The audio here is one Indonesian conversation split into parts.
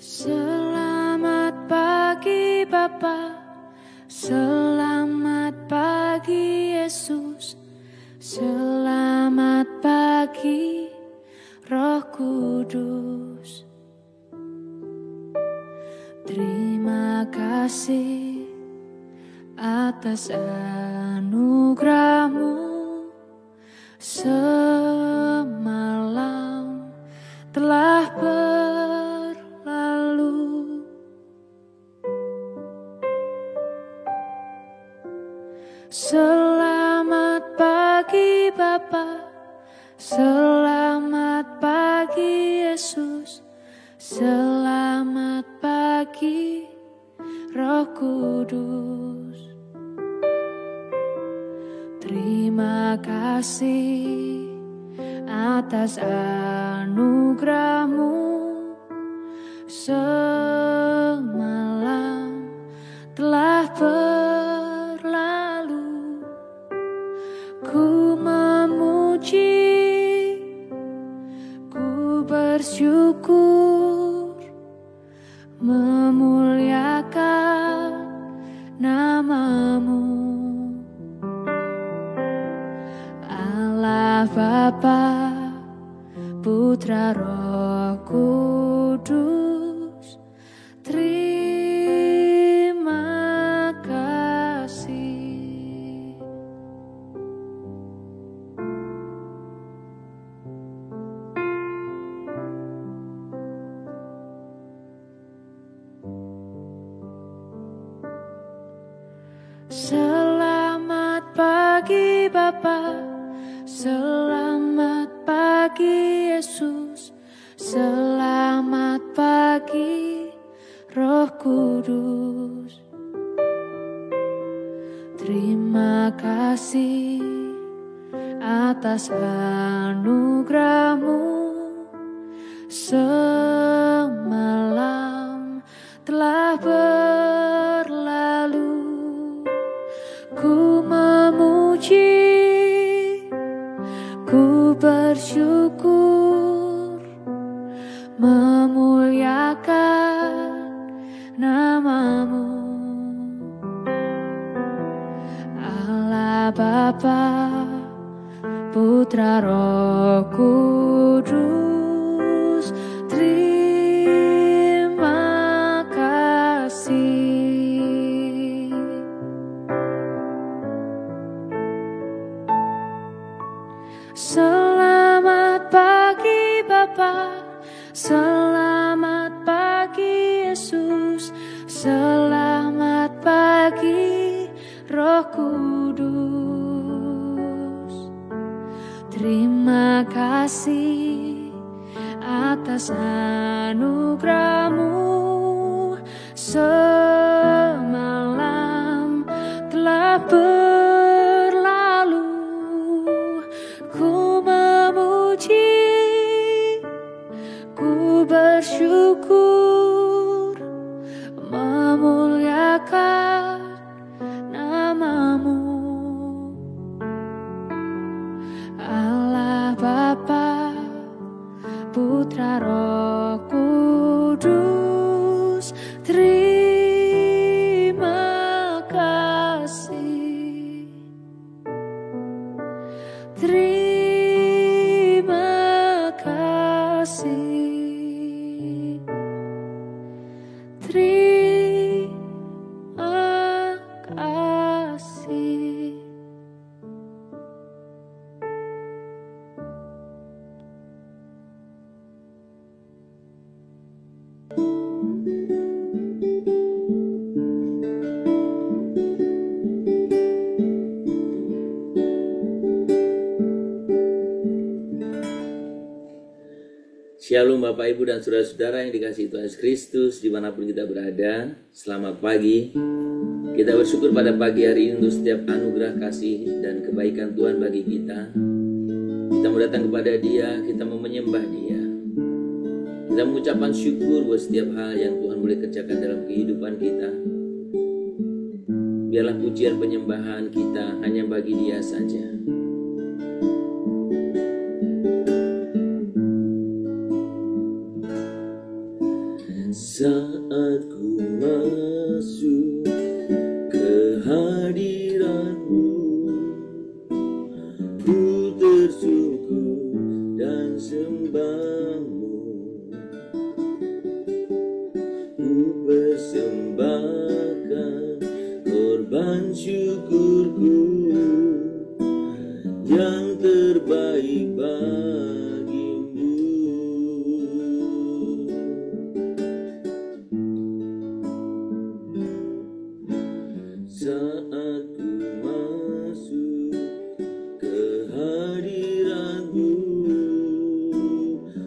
Selamat pagi Bapa, selamat pagi Yesus, selamat pagi Roh Kudus. Terima kasih atas anugerah-Mu, semalam telah berlalu. Selamat pagi Bapa, selamat pagi Yesus, selamat pagi Roh Kudus. Terima kasih atas anugerah-Mu, semalam telah berlalu. Ku memuji, ku bersyukur, memuliakan nama-Mu. Allah Bapa, Putra Roh Kudus, terima kasih. Selamat pagi Bapa, selamat pagi Yesus, selamat pagi Roh Kudus. Terima kasih atas anugerah-Mu, semalam telah berlalu. Ku memuji, ku bersyukur, memuliakan nama-Mu. Allah Bapa, Putra Roh Kudus, terima kasih. Selamat pagi Bapa, selamat pagi Yesus, selamat pagi Roh Kudus. Terima kasih atas anugerah-Mu, semalam telah berlalu. Ku memuji, ku bersyukur, memuliakan nama-Mu. Allah Bapa, Putra Roh Kudus, terima kasih. Terima kasih. Terima kasih. Shalom Bapak Ibu dan Saudara-saudara yang dikasihi Tuhan Yesus Kristus dimanapun kita berada. Selamat pagi. Kita bersyukur pada pagi hari ini untuk setiap anugerah kasih dan kebaikan Tuhan bagi kita. Kita mau datang kepada Dia, kita mau menyembah Dia. Kita mengucapkan syukur buat setiap hal yang Tuhan boleh kerjakan dalam kehidupan kita. Biarlah pujian penyembahan kita hanya bagi Dia saja. Saat ku masuk ke hadirat-Mu, ku tersungkur dan sembah-Mu. Ku persembahkan korban syukurku yang terbaik bagimu. Saat ku masuk ke hadirat-Mu,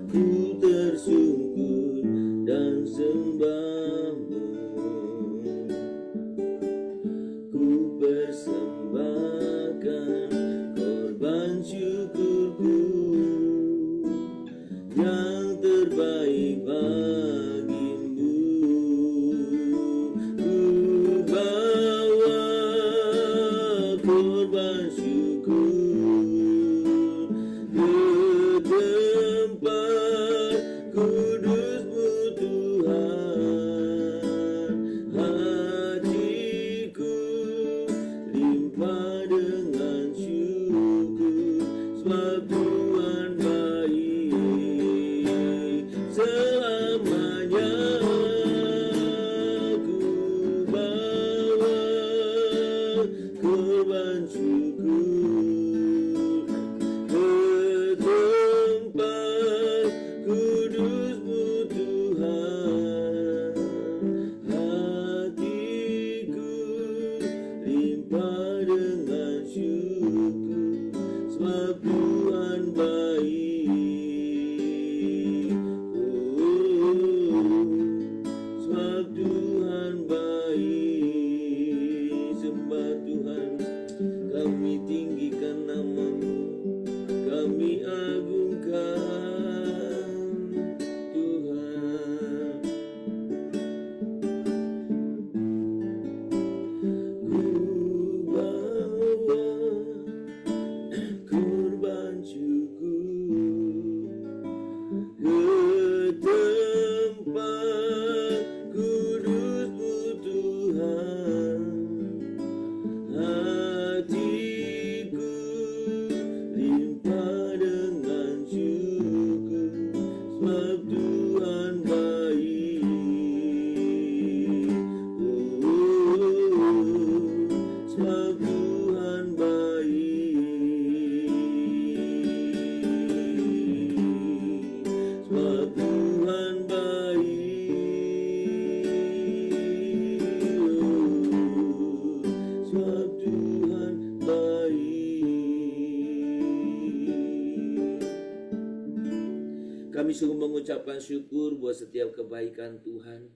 ku tersungkur dan sembah-Mu. Ku persembahkan korban syukurku yang terbaik bagimu. Ku bawa korban syukur ke tempat kudus-Mu Tuhan. Hatiku limpah dengan syukur, sebab Tuhan baik selamanya. Ku bawa korban syukur ke tempat kudus-Mu Tuhan. Hatiku limpah dengan syukur, sebab Tuhan baik. Sebab Tuhan baik. Sembah Tuhan, kami tinggikan nama-Mu, kami agungkan Tuhan. Ku bawa korban syukur ke tempat kudus-Mu Tuhan. Hatiku limpah dengan syukur, sebab Tuhan baik. Sebab Tuhan baik. Sebab Tuhan baik. Sebab Tuhan baik. Kami sungguh mengucapkan syukur buat setiap kebaikan Tuhan.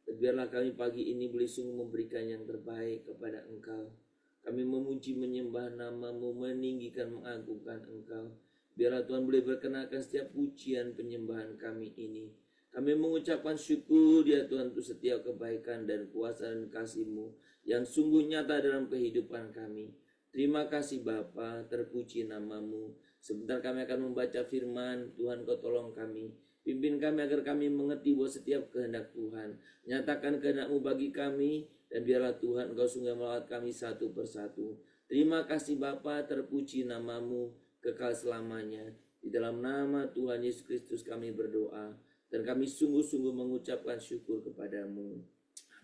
Dan biarlah kami pagi ini boleh sungguh memberikan yang terbaik kepada Engkau. Kami memuji, menyembah nama-Mu, meninggikan, mengagungkan Engkau. Biarlah Tuhan boleh berkenakan setiap pujian penyembahan kami ini. Kami mengucapkan syukur ya Tuhan untuk setiap kebaikan dan kuasa dan kasih-Mu yang sungguh nyata dalam kehidupan kami. Terima kasih Bapa, terpuji nama-Mu. Sebentar kami akan membaca firman, Tuhan Kau tolong kami. Pimpin kami agar kami mengerti bahwa setiap kehendak Tuhan. Nyatakan kehendak-Mu bagi kami, dan biarlah Tuhan Engkau sungguh melawat kami satu persatu. Terima kasih Bapa, terpuji nama-Mu kekal selamanya. Di dalam nama Tuhan Yesus Kristus kami berdoa, dan kami sungguh-sungguh mengucapkan syukur kepadamu.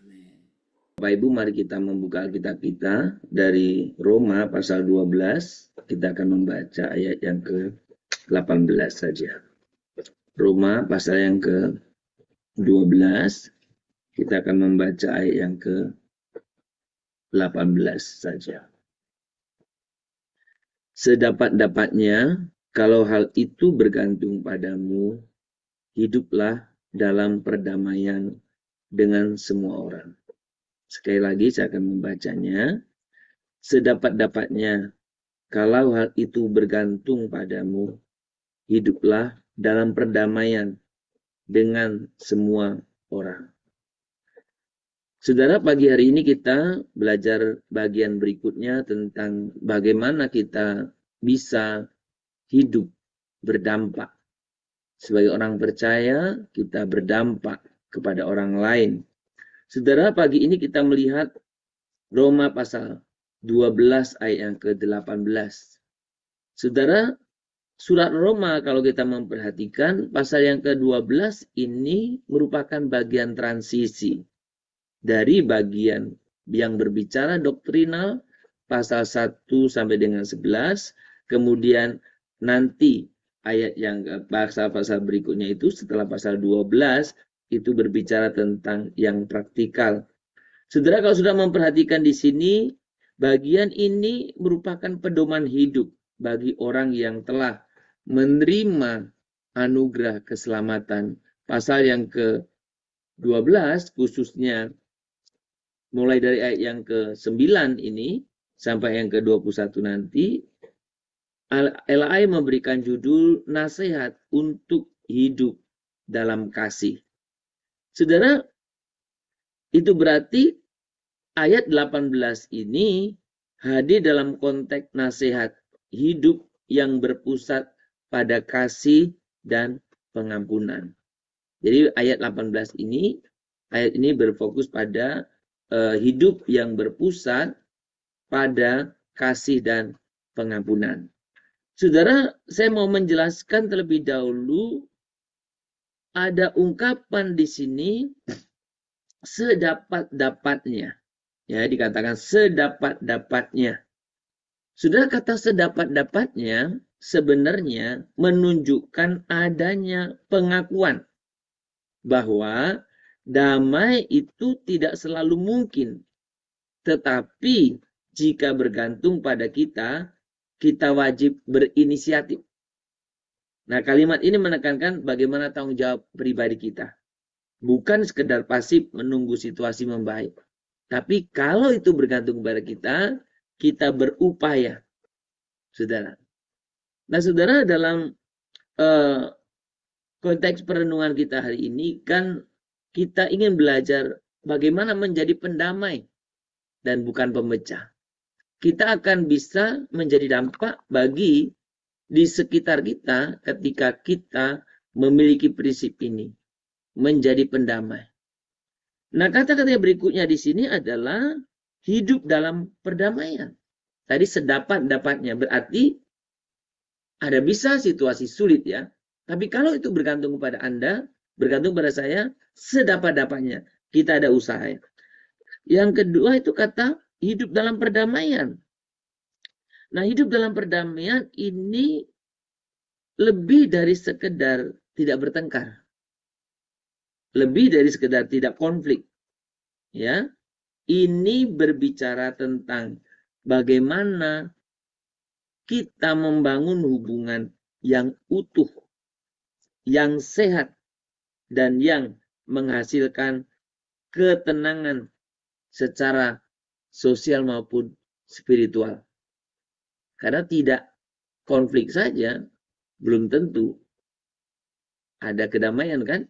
Amin. Bapak Ibu, mari kita membuka Alkitab kita dari Roma pasal 12. Kita akan membaca ayat yang ke-18 saja. Roma pasal yang ke-12. Kita akan membaca ayat yang ke-18 saja. Sedapat-dapatnya, kalau hal itu bergantung padamu, hiduplah dalam perdamaian dengan semua orang. Sekali lagi saya akan membacanya. Sedapat-dapatnya, kalau hal itu bergantung padamu, hiduplah dalam perdamaian dengan semua orang. Saudara, pagi hari ini kita belajar bagian berikutnya tentang bagaimana kita bisa hidup berdampak. Sebagai orang percaya, kita berdampak kepada orang lain. Saudara, pagi ini kita melihat Roma pasal 12 ayat yang ke-18. Saudara, surat Roma kalau kita memperhatikan pasal yang ke-12 ini merupakan bagian transisi dari bagian yang berbicara doktrinal pasal 1 sampai dengan 11, kemudian nanti ayat yang pasal-pasal berikutnya itu setelah pasal 12 itu berbicara tentang yang praktikal. Saudara, kalau sudah memperhatikan di sini, bagian ini merupakan pedoman hidup bagi orang yang telah menerima anugerah keselamatan. Pasal yang ke-12 khususnya mulai dari ayat yang ke-9 ini sampai yang ke-21 nanti, LAI memberikan judul nasihat untuk hidup dalam kasih. Saudara, itu berarti ayat 18 ini hadir dalam konteks nasihat hidup yang berpusat pada kasih dan pengampunan. Jadi ayat 18 ini, ayat ini berfokus pada hidup yang berpusat pada kasih dan pengampunan. Saudara, saya mau menjelaskan terlebih dahulu ada ungkapan di sini sedapat-dapatnya. Ya, dikatakan sedapat-dapatnya. Saudara, kata sedapat-dapatnya sebenarnya menunjukkan adanya pengakuan bahwa damai itu tidak selalu mungkin. Tetapi jika bergantung pada kita, kita wajib berinisiatif. Nah, kalimat ini menekankan bagaimana tanggung jawab pribadi kita. Bukan sekedar pasif menunggu situasi membaik. Tapi kalau itu bergantung kepada kita berupaya. Saudara. Nah, saudara, dalam konteks perenungan kita hari ini kan kita ingin belajar bagaimana menjadi pendamai dan bukan pemecah. Kita akan bisa menjadi dampak bagi di sekitar kita ketika kita memiliki prinsip ini. Menjadi pendamai. Nah, kata-kata berikutnya di sini adalah hidup dalam perdamaian. Tadi sedapat-dapatnya, berarti ada bisa situasi sulit ya. Tapi kalau itu bergantung kepada Anda, bergantung pada saya, sedapat-dapatnya. Kita ada usaha. Yang kedua itu kata hidup dalam perdamaian. Nah, hidup dalam perdamaian ini lebih dari sekedar tidak bertengkar. Lebih dari sekedar tidak konflik. Ya. Ini berbicara tentang bagaimana kita membangun hubungan yang utuh, yang sehat, dan yang menghasilkan ketenangan secara sosial maupun spiritual. Karena tidak konflik saja, belum tentu ada kedamaian kan?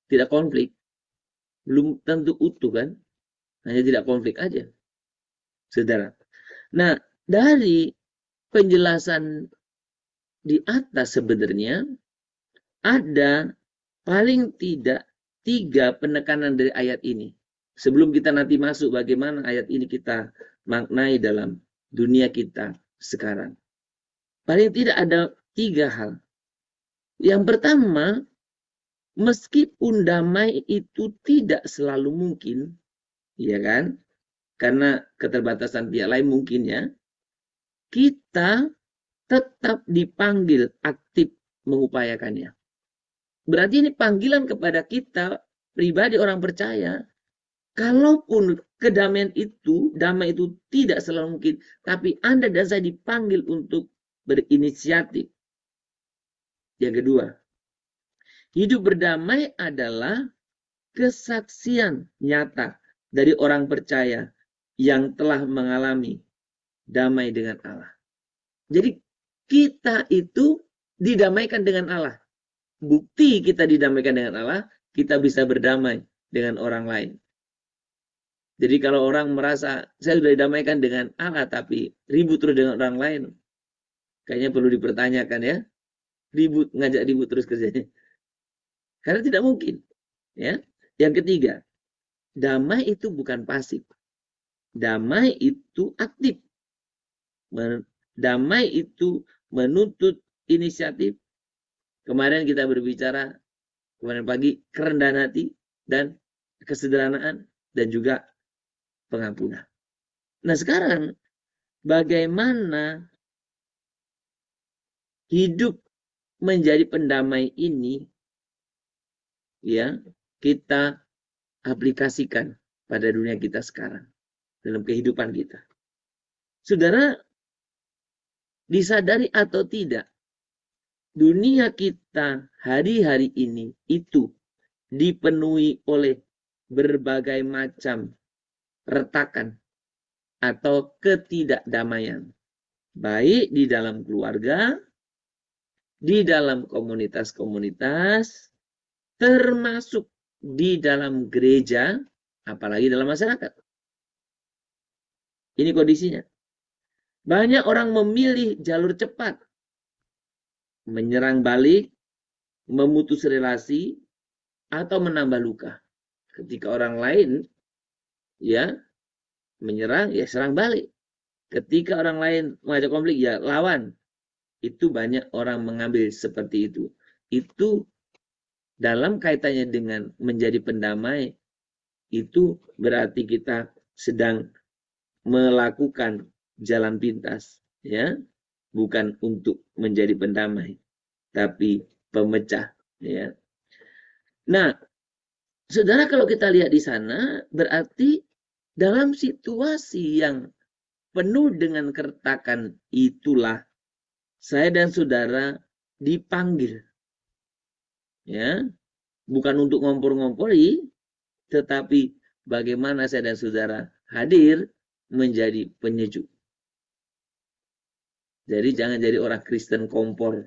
Tidak konflik, belum tentu utuh kan? Hanya tidak konflik aja, saudara. Nah, dari penjelasan di atas sebenarnya ada paling tidak 3 penekanan dari ayat ini. Sebelum kita nanti masuk bagaimana ayat ini kita maknai dalam dunia kita sekarang. Paling tidak ada 3 hal. Yang pertama, meskipun damai itu tidak selalu mungkin, ya kan? Karena keterbatasan pihak lain mungkin ya, kita tetap dipanggil aktif mengupayakannya. Berarti ini panggilan kepada kita, pribadi orang percaya, kalaupun kedamaian itu, damai itu tidak selalu mungkin, tapi Anda dan saya dipanggil untuk berinisiatif. Yang kedua, hidup berdamai adalah kesaksian nyata dari orang percaya yang telah mengalami damai dengan Allah. Jadi kita itu didamaikan dengan Allah. Bukti kita didamaikan dengan Allah, kita bisa berdamai dengan orang lain. Jadi kalau orang merasa saya sudah didamaikan dengan Allah tapi ribut terus dengan orang lain, kayaknya perlu dipertanyakan ya. Ngajak ribut terus kerjanya. Karena tidak mungkin, ya. Yang ketiga, damai itu bukan pasif. Damai itu aktif. Damai itu menuntut inisiatif. Kemarin kita berbicara, kemarin pagi, kerendahan hati dan kesederhanaan dan juga pengampunan. Nah sekarang, bagaimana hidup menjadi pendamai ini, ya, kita aplikasikan pada dunia kita sekarang, dalam kehidupan kita. Saudara, disadari atau tidak, dunia kita hari-hari ini itu dipenuhi oleh berbagai macam retakan atau ketidakdamaian. Baik di dalam keluarga, di dalam komunitas-komunitas, termasuk di dalam gereja, apalagi dalam masyarakat. Ini kondisinya. Banyak orang memilih jalur cepat, menyerang balik, memutus relasi, atau menambah luka. Ketika orang lain ya menyerang, ya serang balik. Ketika orang lain mengajak konflik, ya lawan. Itu banyak orang mengambil seperti itu. Itu dalam kaitannya dengan menjadi pendamai, itu berarti kita sedang melakukan jalan pintas, ya, bukan untuk menjadi pendamai, tapi pemecah, ya. Nah, saudara, kalau kita lihat di sana, berarti dalam situasi yang penuh dengan keretakan itulah saya dan saudara dipanggil, ya, bukan untuk ngompor-ngompori, tetapi bagaimana saya dan saudara hadir menjadi penyejuk. Jadi jangan jadi orang Kristen kompor.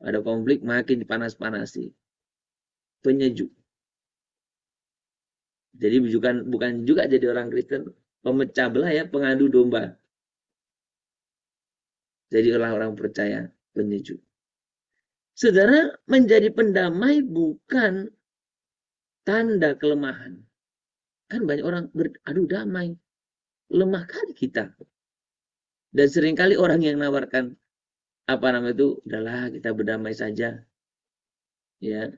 Ada konflik makin dipanas-panasi. Penyejuk. Jadi bukan juga jadi orang Kristen pemecah belah, ya, pengadu domba. Jadi orang percaya, penyejuk. Saudara, menjadi pendamai bukan tanda kelemahan. Kan banyak orang aduh damai. Lemah kali kita. Dan seringkali orang yang menawarkan udahlah kita berdamai saja. Ya.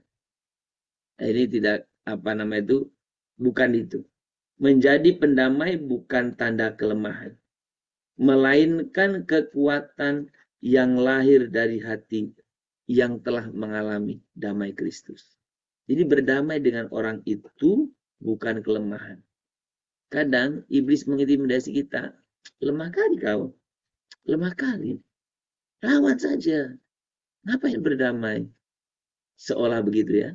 Ini tidak bukan itu. Menjadi pendamai bukan tanda kelemahan, melainkan kekuatan yang lahir dari hati yang telah mengalami damai Kristus. Jadi berdamai dengan orang itu bukan kelemahan. Kadang iblis mengintimidasi kita, lemah kali kau, lemah kali, lawan saja, ngapain berdamai? Seolah begitu, ya.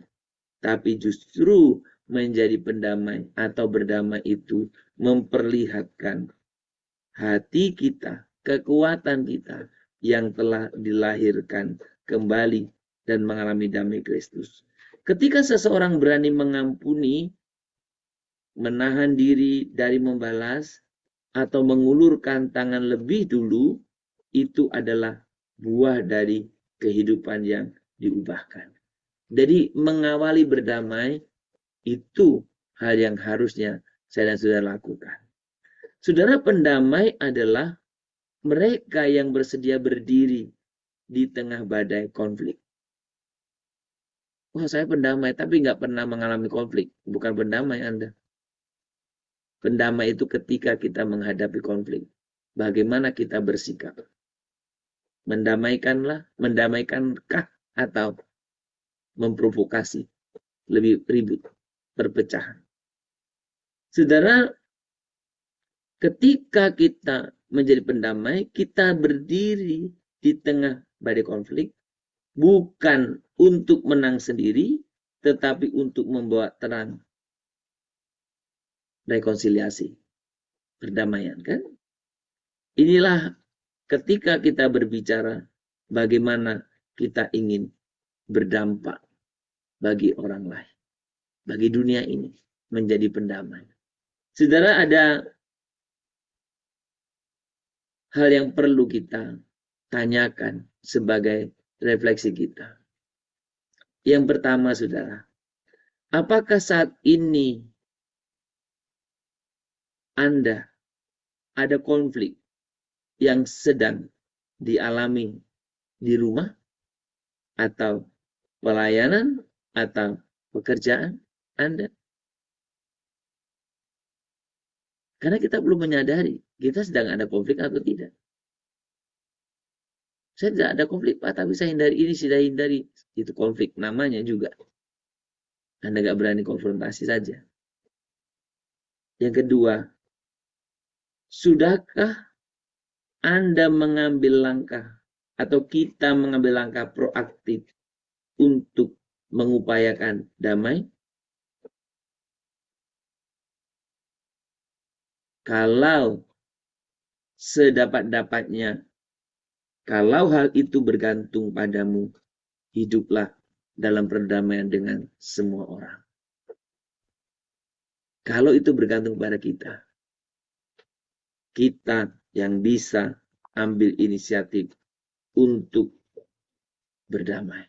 Tapi justru menjadi pendamai atau berdamai itu memperlihatkan hati kita, kekuatan kita yang telah dilahirkan kembali dan mengalami damai Kristus. Ketika seseorang berani mengampuni, menahan diri dari membalas, atau mengulurkan tangan lebih dulu, itu adalah buah dari kehidupan yang diubahkan. Jadi mengawali berdamai itu hal yang harusnya saya dan saudara lakukan. Saudara, pendamai adalah mereka yang bersedia berdiri di tengah badai konflik. Wah, saya pendamai tapi nggak pernah mengalami konflik. Bukan pendamai Anda. Pendamai itu ketika kita menghadapi konflik. Bagaimana kita bersikap? Mendamaikankah atau memprovokasi, lebih ribut, perpecahan. Saudara, ketika kita menjadi pendamai, kita berdiri di tengah badai konflik, bukan untuk menang sendiri, tetapi untuk membawa terang, rekonsiliasi, perdamaian, kan? Inilah ketika kita berbicara bagaimana kita ingin berdampak bagi orang lain, bagi dunia ini, menjadi pendamai. Saudara, ada hal yang perlu kita tanyakan sebagai refleksi kita. Yang pertama, saudara, Apakah saat ini Anda ada konflik yang sedang dialami di rumah atau pelayanan atau pekerjaan Anda? Karena kita belum menyadari kita sedang ada konflik atau tidak. Saya tidak ada konflik, Pak, tapi saya hindari ini, saya hindari itu. Konflik namanya juga. Anda nggak berani konfrontasi saja. Yang kedua, sudahkah Anda mengambil langkah atau kita mengambil langkah proaktif untuk mengupayakan damai? Kalau sedapat-dapatnya, kalau hal itu bergantung padamu, hiduplah dalam perdamaian dengan semua orang. Kalau itu bergantung pada kita, kita yang bisa ambil inisiatif untuk berdamai.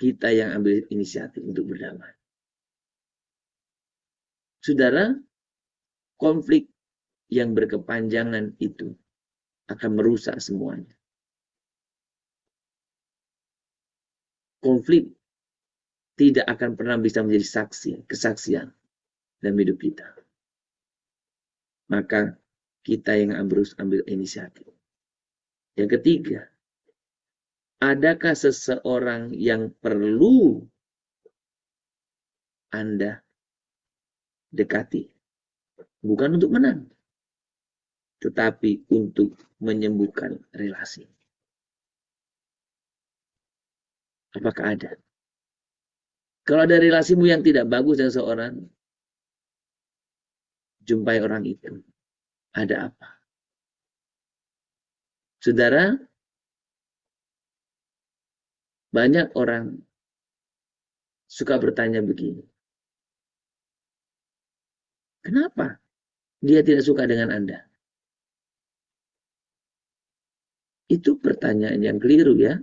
Kita yang ambil inisiatif untuk berdamai. Saudara, konflik yang berkepanjangan itu akan merusak semuanya. Konflik tidak akan pernah bisa menjadi kesaksian dalam hidup kita. Maka kita yang harus ambil inisiatif. Yang ketiga, adakah seseorang yang perlu Anda dekati? Bukan untuk menang, tetapi untuk menyembuhkan relasi. Apakah ada? Kalau ada relasimu yang tidak bagus dengan seorang, jumpai orang itu. Ada apa? Saudara, banyak orang suka bertanya begini. Kenapa dia tidak suka dengan Anda? Itu pertanyaan yang keliru ya.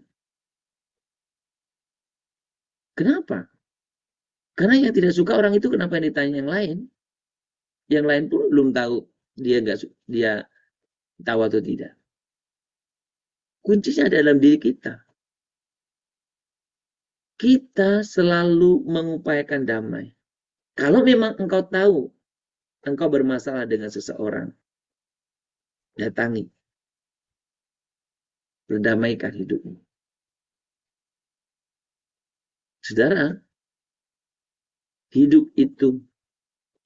Kenapa? Karena yang tidak suka orang itu kenapa yang ditanya yang lain? Yang lain pun belum tahu dia tahu atau tidak. Kuncinya dalam diri kita. Kita selalu mengupayakan damai. Kalau memang engkau tahu engkau bermasalah dengan seseorang, datangi. Berdamaikan hidupmu. Saudara, hidup itu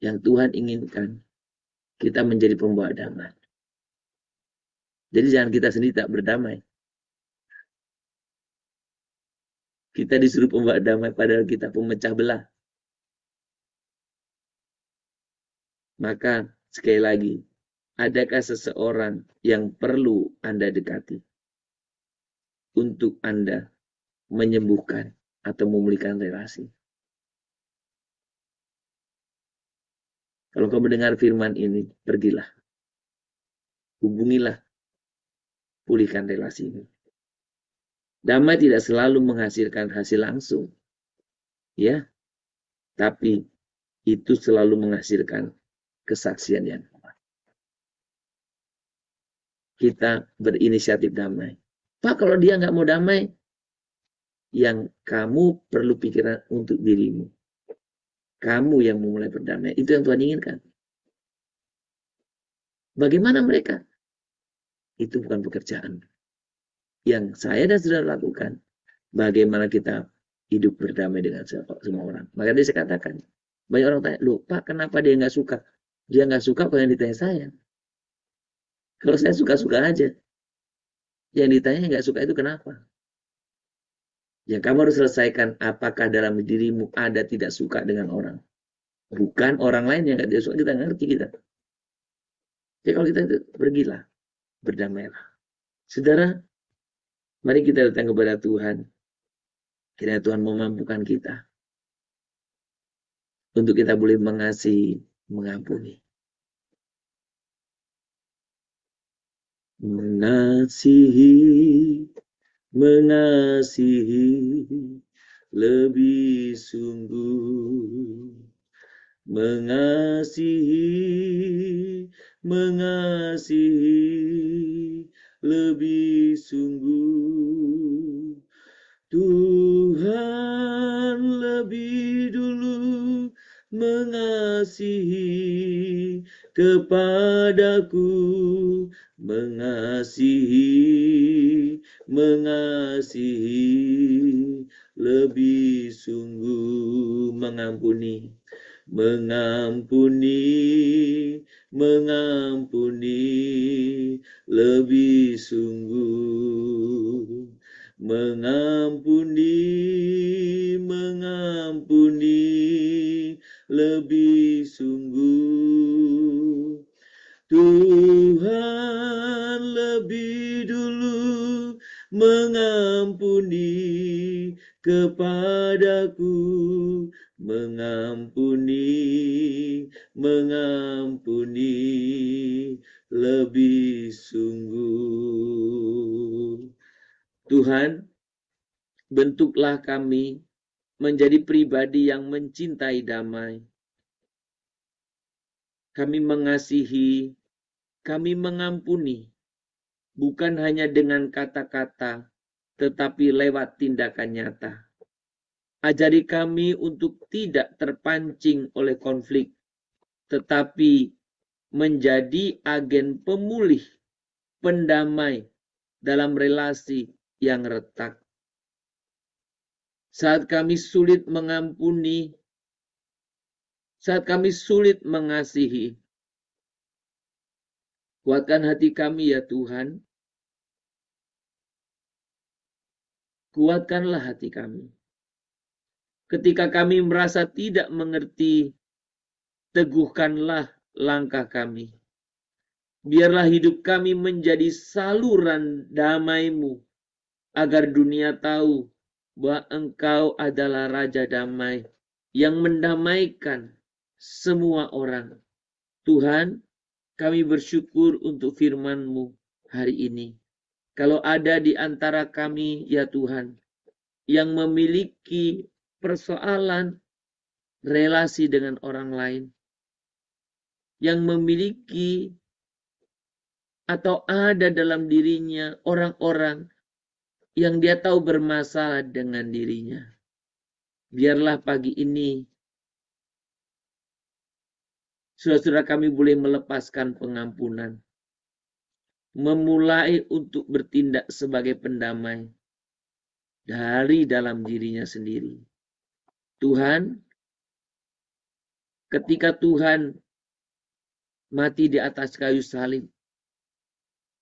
yang Tuhan inginkan kita menjadi pembawa damai. Jadi jangan kita sendiri tak berdamai. Kita disuruh pembawa damai padahal kita pemecah belah. Maka sekali lagi, adakah seseorang yang perlu Anda dekati untuk Anda menyembuhkan atau memulihkan relasi? Kalau kau mendengar firman ini, pergilah. Hubungilah. Pulihkan relasi ini. Damai tidak selalu menghasilkan hasil langsung. Ya. Tapi itu selalu menghasilkan kesaksian yang kuat. Kita berinisiatif damai. Pak, kalau dia nggak mau damai, yang kamu perlu pikiran untuk dirimu. Kamu yang memulai berdamai. Itu yang Tuhan inginkan. Bagaimana mereka? Itu bukan pekerjaan. Yang saya dan saudara lakukan, bagaimana kita hidup berdamai dengan semua orang. Maka dia saya katakan, banyak orang tanya, loh Pak, kenapa dia nggak suka? Dia nggak suka kalau yang ditanya saya. Kalau saya suka-suka aja. Yang ditanya nggak suka itu kenapa? Yang kamu harus selesaikan, apakah dalam dirimu ada tidak suka dengan orang. Bukan orang lain yang nggak suka, kita ngerti kita. Jadi kalau kita itu, pergilah, berdamailah. Saudara, mari kita datang kepada Tuhan. Kiranya Tuhan memampukan kita untuk kita boleh mengasihi, mengampuni. Mengasihi, lebih sungguh. Mengasihi, mengasihi, lebih sungguh. Tuhan lebih dulu mengasihi kepadaku, mengasihi, mengasihi, lebih sungguh. Mengampuni, mengampuni, mengampuni, lebih sungguh. Mengampuni, mengampuni, lebih sungguh. Tuhan lebih dulu mengampuni kepadaku, mengampuni, mengampuni, lebih sungguh. Tuhan, bentuklah kami menjadi pribadi yang mencintai damai. Kami mengasihi, kami mengampuni, bukan hanya dengan kata-kata, tetapi lewat tindakan nyata. Ajari kami untuk tidak terpancing oleh konflik, tetapi menjadi agen pemulih, pendamai dalam relasi yang retak. Saat kami sulit mengampuni, saat kami sulit mengasihi, kuatkan hati kami ya Tuhan. Kuatkanlah hati kami. Ketika kami merasa tidak mengerti, teguhkanlah langkah kami. Biarlah hidup kami menjadi saluran damai-Mu, agar dunia tahu bahwa Engkau adalah Raja Damai yang mendamaikan semua orang. Tuhan, kami bersyukur untuk firman-Mu hari ini. Kalau ada di antara kami, ya Tuhan, yang memiliki persoalan relasi dengan orang lain, yang memiliki atau ada dalam dirinya orang-orang yang dia tahu bermasalah dengan dirinya, biarlah pagi ini saudara-saudara kami boleh melepaskan pengampunan, memulai untuk bertindak sebagai pendamai dari dalam dirinya sendiri. Tuhan, ketika Tuhan mati di atas kayu salib,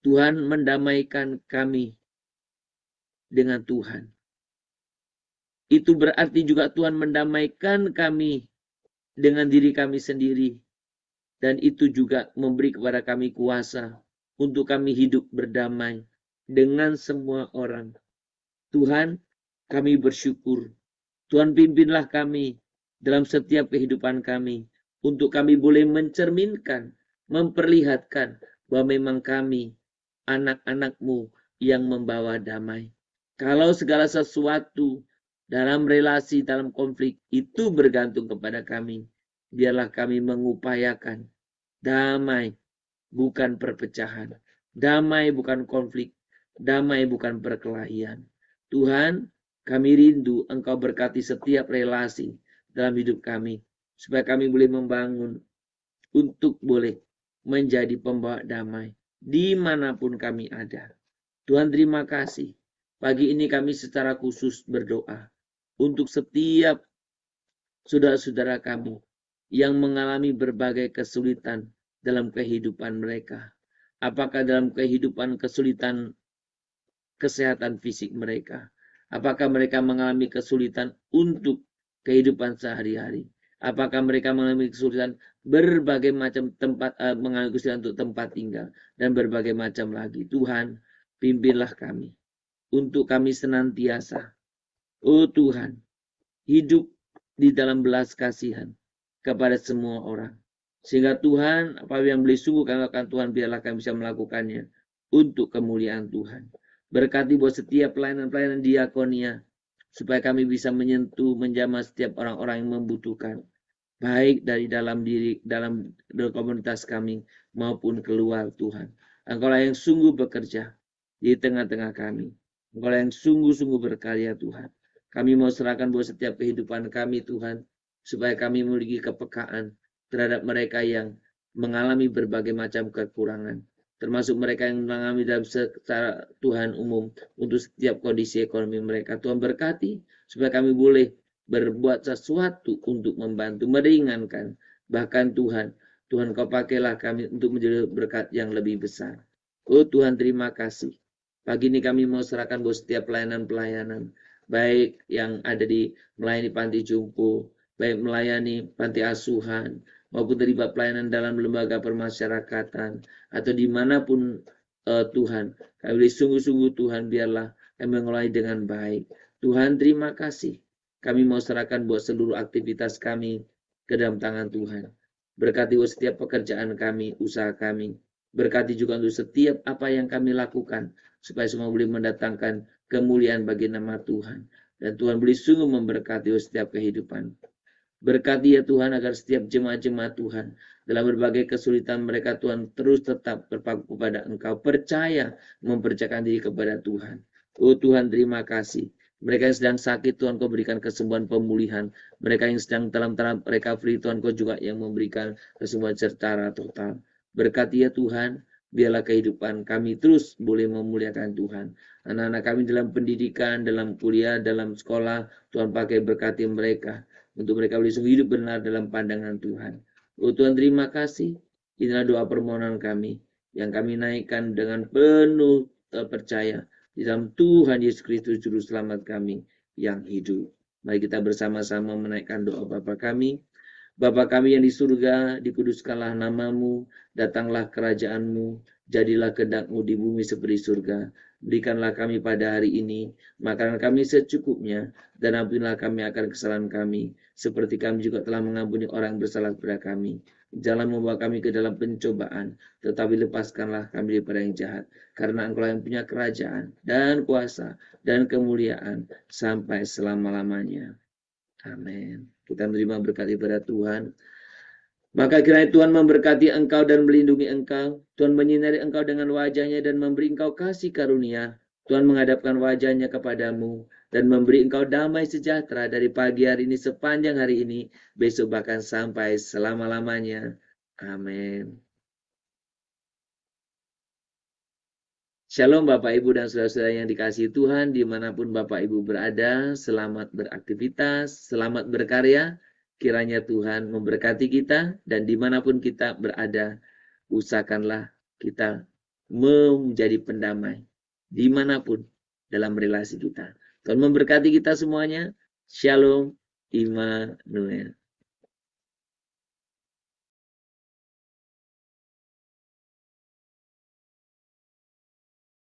Tuhan mendamaikan kami dengan Tuhan. Itu berarti juga Tuhan mendamaikan kami dengan diri kami sendiri. Dan itu juga memberi kepada kami kuasa untuk kami hidup berdamai dengan semua orang. Tuhan, kami bersyukur. Tuhan, pimpinlah kami dalam setiap kehidupan kami, untuk kami boleh mencerminkan, memperlihatkan bahwa memang kami anak-anak-Mu yang membawa damai. Kalau segala sesuatu dalam relasi, dalam konflik itu bergantung kepada kami, biarlah kami mengupayakan damai, bukan perpecahan. Damai bukan konflik. Damai bukan perkelahian. Tuhan, kami rindu Engkau berkati setiap relasi dalam hidup kami, supaya kami boleh membangun untuk boleh menjadi pembawa damai dimanapun kami ada. Tuhan, terima kasih. Pagi ini kami secara khusus berdoa untuk setiap saudara-saudara kami yang mengalami berbagai kesulitan dalam kehidupan mereka. Apakah dalam kehidupan kesulitan kesehatan fisik mereka? Apakah mereka mengalami kesulitan untuk kehidupan sehari-hari? Apakah mereka mengalami kesulitan berbagai macam tempat, mengalami kesulitan untuk tempat tinggal dan berbagai macam lagi? Tuhan, pimpinlah kami untuk kami senantiasa, oh Tuhan, hidup di dalam belas kasihan kepada semua orang. Sehingga Tuhan, apa yang boleh sungguh kami lakukan Tuhan, biarlah kami bisa melakukannya untuk kemuliaan Tuhan. Berkati buat setiap pelayanan-pelayanan diakonia, supaya kami bisa menyentuh, menjamah setiap orang-orang yang membutuhkan, baik dari dalam komunitas kami maupun keluar Tuhan. Engkaulah yang sungguh bekerja di tengah-tengah kami. Engkaulah yang sungguh-sungguh berkarya Tuhan. Kami mau serahkan buat setiap kehidupan kami Tuhan, supaya kami memiliki kepekaan terhadap mereka yang mengalami berbagai macam kekurangan, termasuk mereka yang mengalami dalam secara Tuhan umum untuk setiap kondisi ekonomi mereka. Tuhan berkati supaya kami boleh berbuat sesuatu untuk membantu, meringankan. Bahkan Tuhan Kau pakailah kami untuk menjadi berkat yang lebih besar. Oh Tuhan, terima kasih. Pagi ini kami mau serahkan buat setiap pelayanan-pelayanan, baik yang ada di melayani panti jompo, baik melayani panti asuhan, maupun terlibat pelayanan dalam lembaga permasyarakatan, atau dimanapun Tuhan. Kami sungguh-sungguh Tuhan, biarlah kami mengelola dengan baik. Tuhan, terima kasih. Kami mau serahkan buat seluruh aktivitas kami ke dalam tangan Tuhan. Berkati setiap pekerjaan kami, usaha kami. Berkati juga untuk setiap apa yang kami lakukan, supaya semua boleh mendatangkan kemuliaan bagi nama Tuhan. Dan Tuhan boleh sungguh memberkati setiap kehidupan. Berkati ya Tuhan agar setiap jemaat-jemaat Tuhan dalam berbagai kesulitan mereka Tuhan terus tetap berpaku kepada Engkau, percaya mempercayakan diri kepada Tuhan. Oh Tuhan, terima kasih. Mereka yang sedang sakit Tuhan Kau berikan kesembuhan, pemulihan. Mereka yang sedang dalam tahap recovery Tuhan Kau juga yang memberikan kesembuhan secara total. Berkati ya Tuhan, biarlah kehidupan kami terus boleh memuliakan Tuhan. Anak-anak kami dalam pendidikan, dalam kuliah, dalam sekolah, Tuhan pakai berkati mereka, untuk mereka boleh hidup benar dalam pandangan Tuhan. Oh Tuhan, terima kasih. Inilah doa permohonan kami yang kami naikkan dengan penuh percaya di dalam Tuhan Yesus Kristus Juru Selamat kami yang hidup. Mari kita bersama-sama menaikkan doa Bapa kami. Bapa kami yang di surga, dikuduskanlah namamu, datanglah kerajaanmu, jadilah kehendak-Mu di bumi seperti surga. Berikanlah kami pada hari ini makanan kami secukupnya, dan ampunilah kami akan kesalahan kami, seperti kami juga telah mengampuni orang yang bersalah kepada kami. Jangan membawa kami ke dalam pencobaan, tetapi lepaskanlah kami daripada yang jahat. Karena Engkau yang punya kerajaan dan kuasa dan kemuliaan sampai selama-lamanya. Amin. Kita menerima berkat daripada Tuhan. Maka kiranya Tuhan memberkati engkau dan melindungi engkau. Tuhan menyinari engkau dengan wajahnya dan memberi engkau kasih karunia. Tuhan menghadapkan wajahnya kepadamu dan memberi engkau damai sejahtera dari pagi hari ini sepanjang hari ini, besok bahkan sampai selama-lamanya. Amin. Shalom Bapak Ibu dan saudara-saudara yang dikasihi Tuhan, dimanapun Bapak Ibu berada, selamat beraktivitas, selamat berkarya. Kiranya Tuhan memberkati kita, dan dimanapun kita berada, usahakanlah kita menjadi pendamai dimanapun dalam relasi kita. Tuhan memberkati kita semuanya. Shalom Immanuel.